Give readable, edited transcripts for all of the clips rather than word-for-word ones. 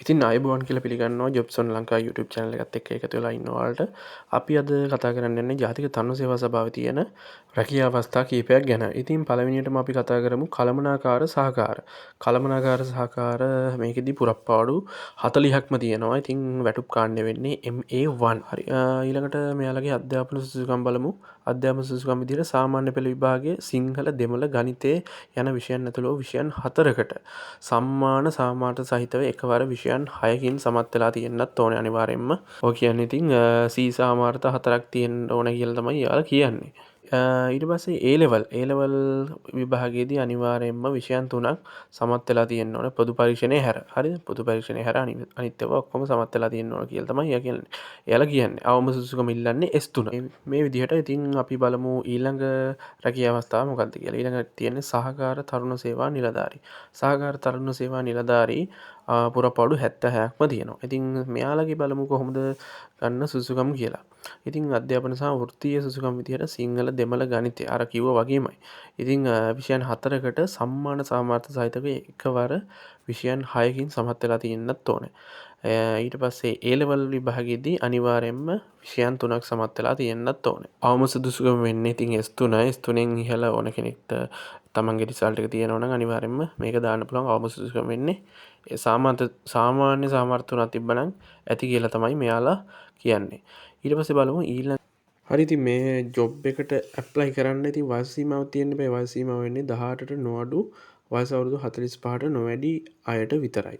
ඉතින් අයබෝවන් කියල පිළිගන්නවා ජොබ්සොන් ලංකා YouTube චැනල එකත් එක්ක එකතු වෙලා ඉන්නවාට අපි අද කතා කරන්නේ ජාතික තනු සේවා සභාව තියෙන රැකිය අවස්ථා කීපයක් ගැන. ඉතින් පළවෙනියටම අපි කතා කරමු කළමනාකාර සහකාර. කළමනාකාර සහකාර මේකෙදි පුරප්පාඩු 40ක්ම තියෙනවා. ඉතින් වැටුප් කාණ්ඩ වෙන්නේ MA1. හරි. ඊළඟට මෙයාලගේ අධ්‍යාපන සුසුකම් බලමු. අධ්‍යාපන සුසුකම් විදිහට සාමාන්‍ය පෙළ විභාගයේ සිංහල දෙමළ ගණිතය යන විෂයන් ඇතුළු විෂයන් 4කට සම්මාන සාමාර්ථ සහිතව එකවර විෂයන් 6කින් සමත් වෙලා තියෙන්නත් ඕනේ අනිවාර්යෙන්ම. ඔය කියන්නේ ඉතින් C සාමාර්ථ 4ක් තියෙන්න ඕන කියලා තමයි යාලා කියන්නේ. ඊට පස්සේ A level විභාගයේදී අනිවාර්යෙන්ම විෂයන් 3ක් සමත් වෙලා තියෙන්න ඕනේ පොදු පරීක්ෂණය හැර. හරිද? පොදු පරීක්ෂණය හැර අනිත් ඒවා ඔක්කොම සමත් වෙලා තියෙන්න ඕන කියලා තමයි එයාලා කියන්නේ. අවම සුසුකම ඉල්ලන්නේ S3. මේ විදිහට ඉතින් අපි බලමු ඊළඟ රැකියා අවස්ථාව මොකක්ද කියලා. ඊළඟ තියෙන්නේ සහකාර තරුණ සේවා නිලධාරී. සහකාර තරුණ සේවා නිලධාරී පුරපඩු 76ක්ම තියෙනවා. ඉතින් මෙයාලගේ බලමු කොහොමද ගන්න සුසුකම් කියලා. ඉතින් අධ්‍යාපන සහ වෘත්තීය සුසුකම් විදිහට සිංහල දෙමළ ගණිතය අර කිව්වා වගේමයි. ඉතින් විෂයන් 4කට සම්මාන සාමාර්ථ සහිතව එකවර විෂයන් 6කින් සමත් වෙලා තියෙන්නත් ඕනේ. ඊට පස්සේ A-level විභාගයේදී අනිවාර්යයෙන්ම විෂයන් 3ක් සමත් වෙලා තියෙන්නත් ඕනේ. අවම සුදුසුකම වෙන්නේ ඉතින් S3 S3න් ඉහළ ඕන කෙනෙක්ට තමන්ගේ රිසල්ට් එක තියෙනවා නම් අනිවාර්යයෙන්ම මේක දාන්න පුළුවන්. අවම සුදුසුකම වෙන්නේ සාමාන්‍ය සාමර්ථ තුනක් තිබ්බනම් ඇති කියලා තමයි මෙයාලා කියන්නේ. ඊට පස්සේ බලමු ඊළඟ හරි. ඉතින් මේ ජොබ් එකට ඇප්ලයි කරන්න ඉතින් වයස සීමාව තියෙන්න බෑ. වයස සීමාව වෙන්නේ 18ට නොඅඩු වයස අවුරුදු 45ට නොවැඩි අයට විතරයි.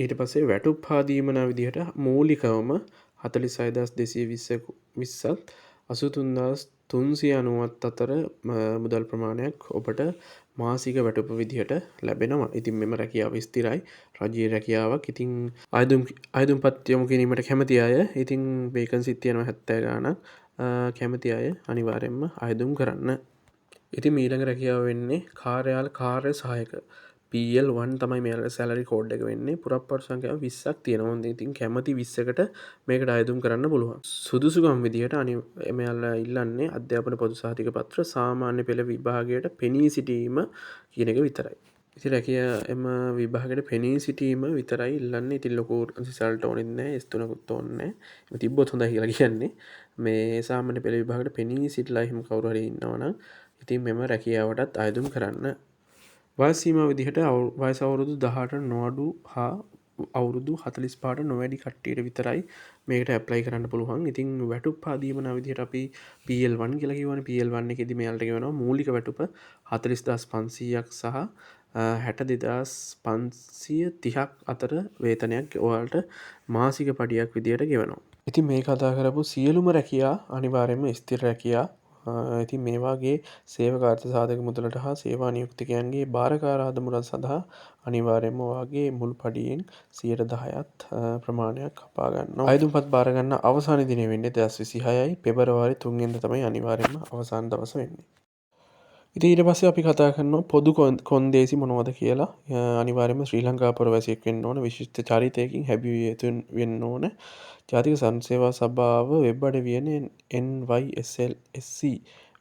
ඊට පස්සේ වැටුප් හා දීමනා විදිහට මූලිකවම 46220ත් 83390ත් අතර මුදල් ප්‍රමාණයක් ඔබට මාසික වැටුප විදිහට ලැබෙනවා. ඉතින් මෙම රැකියාව ස්ථිරයි. රජයේ රැකියාවක්. ඉතින් අයදුම්පත් යොමු කිරීමට කැමති අය ඉතින් වේකන්සි තියෙනවා 70 ගාණක්. කැමති අය අනිවාර්යෙන්ම අයදුම් කරන්න. ඉතින් ඊළඟ රැකියාව වෙන්නේ කාර්යාල කාර්ය සහායක. PL1 තමයි මෙයාලගේ සැලරි කෝඩ් එක වෙන්නේ. පුරප්පාඩු සංඛ්‍යාව 20ක් තියෙනවා. ඉතින් කැමති 20කට මේකට අයදුම් කරන්න පුළුවන්. සුදුසුකම් විදිහට මෙයාලා ඉල්ලන්නේ අධ්‍යාපන පොදු සහතික පත්‍ර සාමාන්‍ය පෙළ විභාගයට පෙනී සිටීම කියන එක විතරයි. ඉතින් රැකියාව විභාගයට පෙනී සිටීම විතරයි ඉල්ලන්නේ. ඉතින් ලොකු රිසල්ට් ඕනෙත් නැහැ. S3කුත් ඕනේ නැහැ. මේ තිබ්බොත් හොඳයි කියලා කියන්නේ. මේ සාමාන්‍ය පෙළ විභාගයට පෙනී සිටලා එහෙම කවුරු හරි ඉන්නවනම් ඉතින් මෙම රැකියාවටත් අයදුම් කරන්න. වයස සීමාව විදිහට වයස අවුරුදු 18ට නොඅඩු හා අවුරුදු 45ට නොවැඩි කට්ටියට විතරයි මේකට ඇප්ලයි කරන්න පුළුවන්. ඉතින් වැටුප් හා දීමනා විදිහට අපි PL1 කියලා කියවනේ. PL1 එකේදී මෙයාලට ගෙවනවා මූලික වැටුප 40500ක් සහ 62530ක් අතර වේතනයක් ඔයාලට මාසික පඩියක් විදිහට ගෙවනවා. ඉතින් මේ කතා කරපු සියලුම රැකියා අනිවාර්යයෙන්ම ස්ථිර රැකියා. ඉතින් මේ වගේ සේවක අර්ථ සාධක මුදලට හා සේවා නියුක්තිකයන්ගේ භාරකාර ආදමුරන් සඳහා අනිවාර්යයෙන්ම ඔයාගේ මුල් පඩියෙන් 10%ත් ප්‍රමාණයක් කපා ගන්නවා. අයදුම්පත් බාර ගන්න අවසාන දිනය වෙන්නේ 2026යි පෙබරවාරි 3 වෙනිදා තමයි අනිවාර්යයෙන්ම අවසාන දවස වෙන්නේ. ඉතින් ඊට පස්සේ අපි කතා කරනවා පොදු කොන්දේසි මොනවද කියලා. අනිවාර්යයෙන්ම ශ්‍රී ලංකා පුරවැසියෙක් වෙන්න ඕන. විශිෂ්ට චරිතයකින් හැබිය යුතු වෙන්න ඕන. ජාතික සංසේවා සභාව වෙබ් අඩවියනේ NYSLSC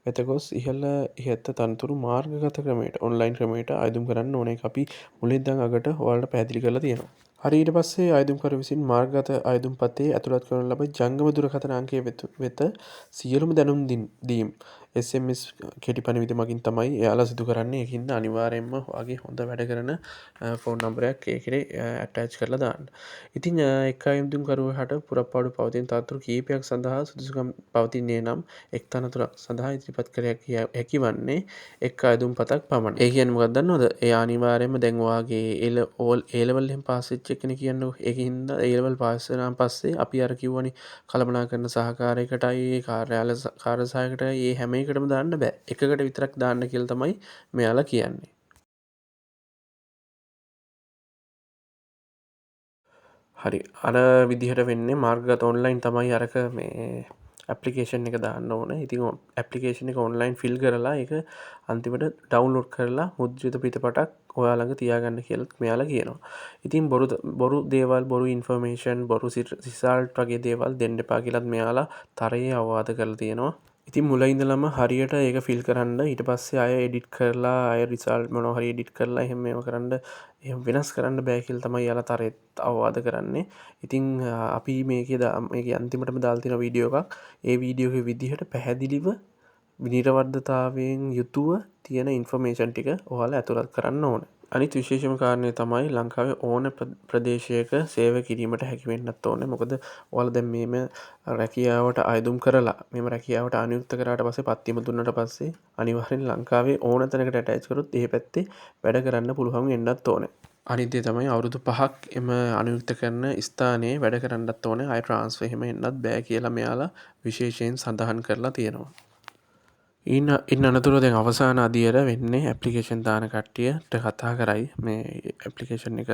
වෙත ගොස් ඉහත තනතුරු මාර්ගගත ක්‍රමයට ඔන්ලයින් ක්‍රමයට අයදුම් කරන්න ඕනේ. අපි මුලින් ඉඳන් අගට ඔයාලට පැහැදිලි කරලා තියෙනවා. හරි. ඊට පස්සේ අයදුම්කරු විසින් මාර්ගගත අයදුම්පතේ ඇතුළත් කරන ලබන ජංගම දුරකථන අංකය වෙත සියලුම දැනුම් දීම් SMS කෙටි පණිවිඩ මගින් තමයි එයාලා සිදු කරන්නේ. ඒකින්ද අනිවාර්යයෙන්ම ඔයාගේ හොඳ වැඩ කරන ෆෝන් නම්බරයක් ඒකේ ඇටච් කරලා දාන්න. ඉතින් එක් අයදුම්කරුවාට පුරප්පාඩු පවතින තනතුරු කීපයක් සඳහා සුදුසුකම් පවතින්නේ නම් එක් තනතුරක් සඳහා ඉදිරිපත් කර හැකි වන්නේ එක් අයදුම්පතක් පමණයි. ඒ කියන්නේ මොකක්ද දන්නවද? ඒ අනිවාර්යයෙන්ම දැන් ඔයාගේ A-level එකෙන් පාස් වෙච්ච කෙනෙක් කියන්නකෝ. ඒකින්ද A-level පාස් වුණාන් පස්සේ අපි අර කිව්වනේ කළමනාකරන සහකාරයකටයි කාර්යාල කාර්ය සහායකටයි මේ හැම එකටම දාන්න බෑ. එකකට විතරක් දාන්න කියලා තමයි මෙයාලා කියන්නේ. හරි. අර විදිහට වෙන්නේ මාර්ගගත ඔන්ලයින් තමයි අරක මේ ඇප්ලිකේෂන් එක දාන්න ඕන. ඉතින් ඇප්ලිකේෂන් එක ඔන්ලයින් ෆිල් කරලා ඒක අන්තිමට ඩවුන්ලෝඩ් කරලා මුද්‍රිත පිටපතක් ඔයා ළඟ තියාගන්න කියලා මෙයාලා කියනවා. ඉතින් බොරු දේවල් බොරු ඉන්ෆර්මේෂන් බොරු රිසල්ට් වගේ දේවල් දෙන්න එපා කියලාත් මෙයාලා තරයේ අවවාද කරලා තියෙනවා. ඉතින් මුල ඉඳලම හරියට ඒක ෆිල් කරන්න ඊට පස්සේ අය එඩිට් කරලා අය රිසල්ට් මොනවා හරි එඩිට් කරලා එහෙම ඒව කරන්න එහෙම වෙනස් කරන්න බෑ කියලා තමයි යාලා තරෙත් අවවාද කරන්නේ. ඉතින් අපි මේකේ අන්තිමටම දාලා තියෙන වීඩියෝ එකක්. ඒ වීඩියෝ එකේ විදිහට පැහැදිලිව නිරවද්දතාවයෙන් යුතුව තියෙන ඉන්ෆර්මේෂන් ටික ඔයාලා ඇතුළත් කරන්න ඕන. අනිත් විශේෂම කාරණය තමයි ලංකාවේ ඕන ප්‍රදේශයක සේවය කිරීමට හැකිවෙන්නත් ඕන. මොකද ඔයාලා දැන් මේම රැකියාවට අයදුම් කරලා මෙම රැකියාවට අනුයුක්ත කරාට පස්සේ පත්තිම දුන්නට පස්සේ අනිවාර්යෙන් ලංකාවේ ඕන තැනකට ඇටච් කරොත් ඒ පැත්තේ වැඩ කරන්න පුළුවන් වෙන්නත් ඕනේ. අනිත් දේ තමයි අවුරුදු 5ක් එම අනුයුක්ත කරන ස්ථානයේ වැඩ කරන්නත් ඕනේ. ආය ට්‍රාන්ස්ෆර් එහෙම එන්නත් බෑ කියලා මෙයාලා විශේෂයෙන් සඳහන් කරලා තියෙනවා. ඉන් අනතුරුව දැන් අවසාන අදියර වෙන්නේ ඇප්ලිකේෂන් දාන කට්ටියට කතා කරයි මේ ඇප්ලිකේෂන් එක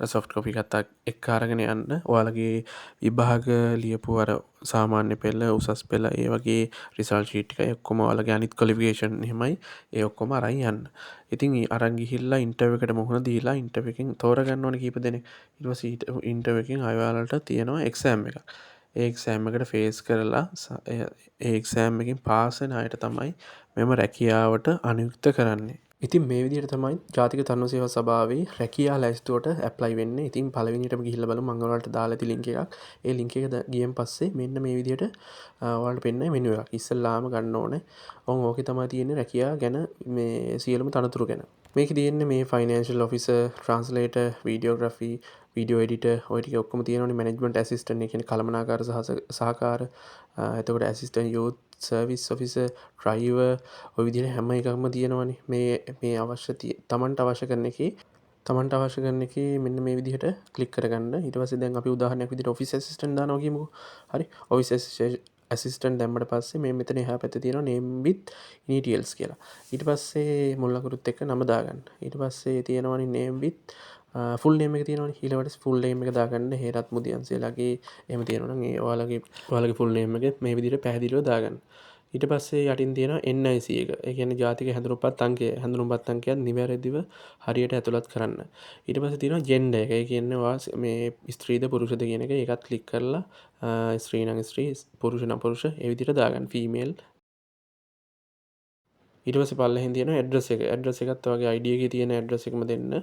සොෆ්ට් කොපි එකක් එක්ක අරගෙන යන්න. ඔයාලගේ විභාග ලියපු අර සාමාන්‍ය පෙළ උසස් පෙළ ඒ වගේ රිසල්ට් ෂීට් එක ඔක්කොම ඔයාලගේ අනිත් ක්වොලිෆිකේෂන් එහෙමයි ඒ ඔක්කොම අරන් යන්න. ඉතින් අරන් ගිහිල්ලා ඉන්ටර්විව් එකට මුහුණ දීලා ඉන්ටර්විව් එකෙන් තෝරගන්න ඕනේ කීප දෙනෙක්. ඊට පස්සේ ඉන්ටර්විව් එකෙන් අයවලට තියෙනවා එක්සෑම් එකක්. ඒ එක්සෑම් එකට ෆේස් කරලා ඒ එක්සෑම් එකෙන් පාස් වෙන අයට තමයි මෙම රැකියාවට අනුයුක්ත කරන්නේ. ඉතින් මේ විදිහට තමයි ජාතික තරුණ සේවා සභාවේ රැකියා ලැයිස්තුවට ඇප්ලයි වෙන්නේ. ඉතින් පළවෙනියටම ගිහිල්ලා බලමු මම ඔයාලට දාලා ඇති ලින්ක් එකක්. ඒ ලින්ක් එක ගියන් පස්සේ මෙන්න මේ විදිහට ඔයාලට පෙන්නයි මෙනු එකක්. ඉස්සෙල්ලාම ගන්න ඕනේ. ඕකේ තමයි තියෙන්නේ රැකියා ගැන මේ සියලුම තනතුරු ගැන. මේකේ තියෙන්නේ මේ financial officer, translator, videography, video editor ඔය ටික ඔක්කොම තියෙනවනේ. මැනේජ්මන්ට් ඇසිස්ටන්ට් ඒ කියන්නේ කළමනාකාර සහකාර, එතකොට assistant youth service officer, driver ඔය විදිහට හැම එකක්ම තියෙනවනේ. මේ අවශ්‍ය තමන්ට අවශ්‍ය කරන එකේ මෙන්න මේ විදිහට ක්ලික් කරගන්න. ඊට පස්සේ දැන් අපි උදාහරණයක් විදිහට ඔෆිස් ඇසිස්ටන්ට් දානවා කියමුකෝ. හරි. ඔෆිස් ඇසිස්ටන්ට් දැම්මට පස්සේ මේ මෙතන එහා පැත්තේ තියෙනවා name with initials කියලා. ඊට පස්සේ මුල් ලකුරුත් එක්ක නම දාගන්න. ඊට පස්සේ තියෙනවනේ name with ෆුල් නේම් එක තියෙනවනේ. ඊළඟට ෆුල් නේම් එක දාගන්න. හේරත් මුදියන්සේලාගේ එහෙම තියෙනවා නම් ඒ ඔයාලගේ ෆුල් නේම් එක මේ විදිහට පැහැදිලිව දාගන්න. ඊට පස්සේ යටින් තියෙනවා NIC එක. ඒ කියන්නේ ජාතික හැඳුනුම්පත් අංකයත් නිවැරදිව හරියට ඇතුළත් කරන්න. ඊට පස්සේ තියෙනවා ජෙන්ඩර් එක. ඒ කියන්නේ ඔයා මේ ස්ත්‍රීද පුරුෂද කියන එක. ඒකත් ක්ලික් කරලා ස්ත්‍රී නම් ස්ත්‍රී, පුරුෂ නම් පුරුෂ ඒ විදිහට දාගන්න. ෆීමේල්. ඊට පස්සේ පල්ලෙහෙන් තියෙනවා ඇඩ්‍රස් එක. ඇඩ්‍රස් එකත් ඔයාගේ ID එකේ තියෙන ඇඩ්‍රස් එකම දෙන්න.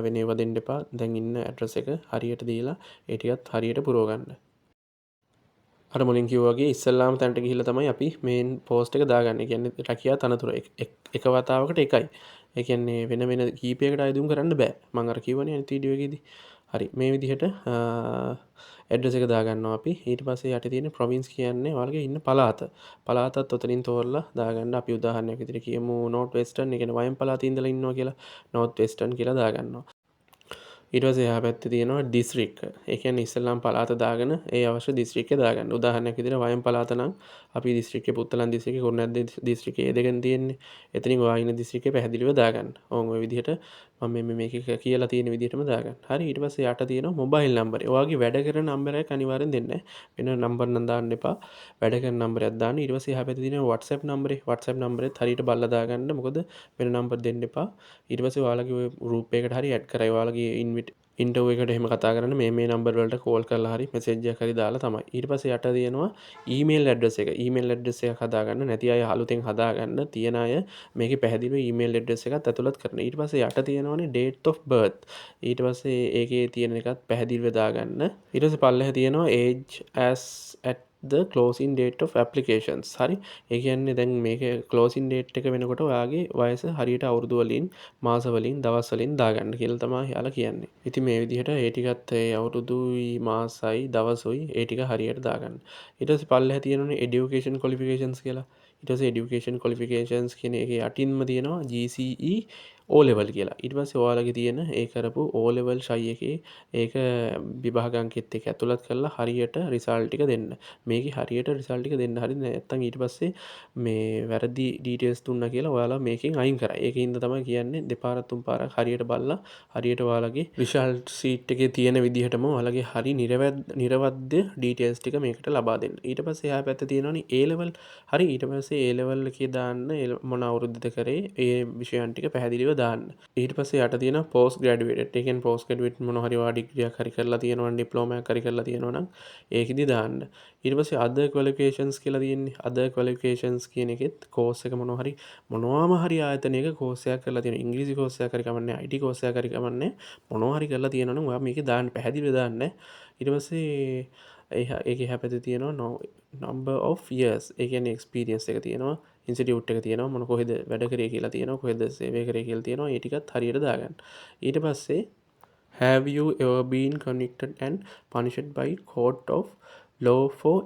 වෙන ඒවා දෙන්න එපා. දැන් ඉන්න ඇඩ්‍රස් එක හරියට දීලා ඒ ටිකත් හරියට පුරව ගන්න. අර මුලින් කිව්වා වගේ ඉස්සල්ලාම තැනට ගිහිල්ලා තමයි අපි මේන් පෝස්ට් එක දාගන්නේ. ඒ කියන්නේ රැකියා තනතුර එක වතාවකට එකයි. ඒ කියන්නේ වෙන කීපයකට අයදුම් කරන්න බෑ. මම අර කිව්වනේ අනිත් වීඩියෝ එකේදී. හරි. මේ විදිහට ඇඩ්‍රස් එක දාගන්නවා අපි. ඊට පස්සේ යටි තියෙන ප්‍රොවින්ස් කියන්නේ ඔයාලගේ ඉන්න පළාත. පළාතත් ඔතනින් තෝරලා දාගන්න. අපි උදාහරණයක් විදිහට කියමු නෝර්ත් වෙස්ටර්න්. ඒ කියන්නේ වයම් පළාතේ ඉඳලා ඉන්නවා කියලා. නෝර්ත් වෙස්ටර්න් කියලා දාගන්නවා. ඊට පස්සේ එහා පැත්තේ තියෙනවා දිස්ත්‍රික්ක. ඒ කියන්නේ ඉස්සෙල්ලාම පළාත දාගෙන ඒ අවශ්‍ය දිස්ත්‍රික්කය දාගන්න. උදාහරණයක් විදිහට වයම් පළාත නම් අපි දිස්ත්‍රික්කේ පුත්තලන් දිස්ත්‍රික්කේ කුරුණෑගල දිස්ත්‍රික්කේ දෙකෙන් තියෙන්නේ. එතනින් ඔයා ඉන්න දිස්ත්‍රික්කය පැහැදිලිව දාගන්න. ඔය විදිහට මම මේක කියලා තියෙන විදිහටම දාගන්න. හරි. ඊට පස්සේ යට තියෙනවා මොබයිල් නම්බරය. ඔයාගේ වැඩ කරන නම්බරයක් අනිවාර්යෙන් දෙන්න. වෙන නම්බර් නම් දාන්න එපා. වැඩ කරන නම්බරයක් දාන්න. ඊට පස්සේ එහා පැත්තේ තියෙන WhatsApp නම්බරේ. WhatsApp නම්බරෙත් හරියට බලලා දාගන්න. මොකද වෙන නම්බර් දෙන්න එපා. ඊට පස්සේ ඔයාලගේ ඔය ගෲප් එකකට හරි ඇඩ් කරයි. ඔයාලගේ ඉන්ටර්වයු එකට එහෙම කතා කරන්න මේ නම්බර් වලට කෝල් කරලා හරි මෙසේජ් එකක් හරි දාලා තමයි. ඊට පස්සේ යට තියෙනවා ඊමේල් ඇඩ්‍රස් එක. ඊමේල් ඇඩ්‍රස් එකක් හදාගන්න. නැති අය අලුතෙන් හදාගන්න. තියෙන අය මේකේ පැහැදිලිව ඊමේල් ඇඩ්‍රස් එකත් ඇතුළත් කරන්න. ඊට පස්සේ යට තියෙනවනේ date of birth. ඊට පස්සේ ඒකේ තියෙන එකත් පැහැදිලිව දාගන්න. ඊට පස්සේ පල්ලෙහා තියෙනවා age as at the closing date of applications. හරි. ඒ කියන්නේ දැන් මේක closing date එක වෙනකොට ඔයාගේ වයස හරියට අවුරුදු වලින්, මාස වලින්, දවස් වලින් දාගන්න කියලා තමයි යාලා කියන්නේ. ඉතින් මේ විදිහට ඒ ටිකත් ඒ අවුරුදුයි, මාසයි, දවසුයි ඒ ටික හරියට දාගන්න. ඊට පස්සේ පල්ලෙහා තියෙනවනේ education qualifications කියලා. ඊට පස්සේ education qualifications කියන එකේ යටින්ම තියෙනවා GCE O level කියලා. ඊට පස්සේ ඔයාලගේ තියෙන ඒ කරපු O level ෂයි එකේ ඒක විභාග අංකෙත් එක්ක ඇතුළත් කරලා හරියට රිසල්ට් ටික දෙන්න. මේකේ හරියට රිසල්ට් ටික දෙන්න. හරි නැත්නම් ඊට පස්සේ මේ වැරදි ඩීටේල්ස් දුන්නා කියලා ඔයාලා මේකෙන් අයින් කරයි. ඒකින්ද තමයි කියන්නේ දෙපාරක් තුන් පාරක් හරියට බලලා හරියට ඔයාලගේ රිසල්ට් ෂීට් එකේ තියෙන විදිහටම ඔයාලගේ හරි නිර්වද්‍ය ඩීටේල්ස් ටික මේකට ලබා දෙන්න. ඊට පස්සේ එහා පැත්තේ තියෙනවනේ A level. හරි. ඊට පස්සේ A level එකේ දාන්න මොන අවුරුද්දද කරේ ඒ විෂයන් ටික පැහැදිලිව දාන්න. ඊට පස්සේ යට තියෙන පෝස්ට් ග්‍රැජුවේටඩ්. ඒ කියන්නේ පෝස්ට් ග්‍රැජුවේට් මොන හරි ඔයා ඩිග්‍රියක් හරි කරලා තියෙනවා නම් ඩිප්ලෝමා එකක් හරි කරලා තියෙනවා නම් ඒකෙදි දාන්න. ඊට පස්සේ other qualifications කියලා තියෙන්නේ. other qualifications කියන එකෙත් කෝස් එක මොනවාම හරි ආයතනයක කෝස් එකක් කරලා තියෙනවා. ඉංග්‍රීසි කෝස් එකක් හරි කමන්නේ, IT කෝස් එකක් හරි කමන්නේ, මොනවා හරි කරලා තියෙනවා නම් ඔයා මේකේ දාන්න, පැහැදිලිව දාන්න. ඊට පස්සේ ඒක හැපැති තියෙනවා number of years. ඒ කියන්නේ experience එක තියෙනවා, ඉන්ස්ටිටියුට් එක තියෙනවා, මොන කොහෙද වැඩ කරේ කියලා තියෙනවා, කොහෙද සේවය කරේ කියලා තියෙනවා. ඒ ටිකත් හරියට දාගන්න. ඊට පස්සේ have you ever been convicted and punished by court of law for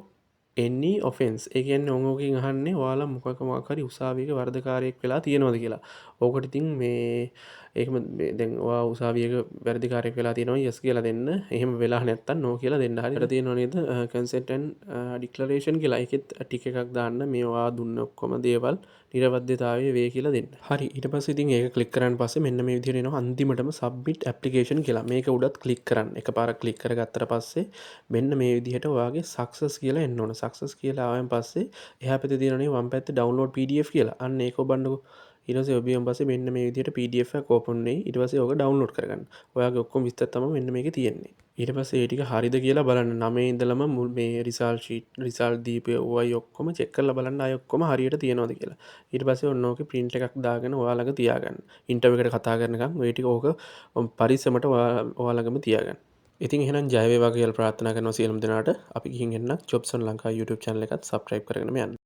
any offense? ඒ කියන්නේ ඕකෙන් අහන්නේ ඔයාලා මොකක් හරි උසාවියක වරදකාරයෙක් වෙලා තියෙනවද කියලා. ඕකට ඉතින් ඒකම දැන් ඔයා උසාවියක වැරදිකාරයෙක් වෙලා තියෙනවා yes කියලා දෙන්න. එහෙම වෙලා නැත්තම් no කියලා දෙන්න. හරියට තියෙනව නේද? consent and declaration කියලා. ඒකෙත් ටික එකක් දාන්න. මේ ඔයා දුන්න ඔක්කොම දේවල් නිරවද්‍යතාවයේ වේ කියලා දෙන්න. හරි. ඊට පස්සේ ඉතින් ඒක ක්ලික් කරාන් පස්සේ මෙන්න මේ විදිහට එනවා අන්තිමටම submit application කියලා. මේක උඩත් ක්ලික් කරන්න. එකපාරක් ක්ලික් කරගත්තට පස්සේ මෙන්න මේ විදිහට ඔයාගේ success කියලා එන්න ඕන. success කියලා ආවයින් පස්සේ එහා පැත්තේ තියෙනනේ වම් පැත්තේ download PDF කියලා. අන්න ඒක ඔබන්නකො. ඊට පස්සේ ඔබියන් පස්සේ මෙන්න මේ විදිහට PDF එකක් ඕපන් වෙයි. ඊට පස්සේ ඕක ඩවුන්ලෝඩ් කරගන්න. ඔයාගේ ඔක්කොම විස්තර තමයි මෙන්න මේකේ තියෙන්නේ. ඊට පස්සේ ඒ ටික හරිද කියලා බලන්න. 9 ඉඳලම මේ රිසල්ට් දීපේ ඔයයි ඔක්කොම චෙක් කරලා බලන්න ආයෙ ඔක්කොම හරියට තියෙනවද කියලා. ඊට පස්සේ ඔන්න ඕකේ print එකක් දාගෙන ඔයාලඟ තියාගන්න. ඉන්ටර්විව් එකට කතා කරනකම් ඔය ටික ඕක පරිස්සමට ඔයාලගම තියාගන්න. ඉතින් එහෙනම් ජය වේවා කියලා ප්‍රාර්ථනා කරනවා සියලුම දෙනාට. අපි ගිහින් එන්න Jobs on Lanka YouTube channel එකත් subscribe කරගෙන යන්න.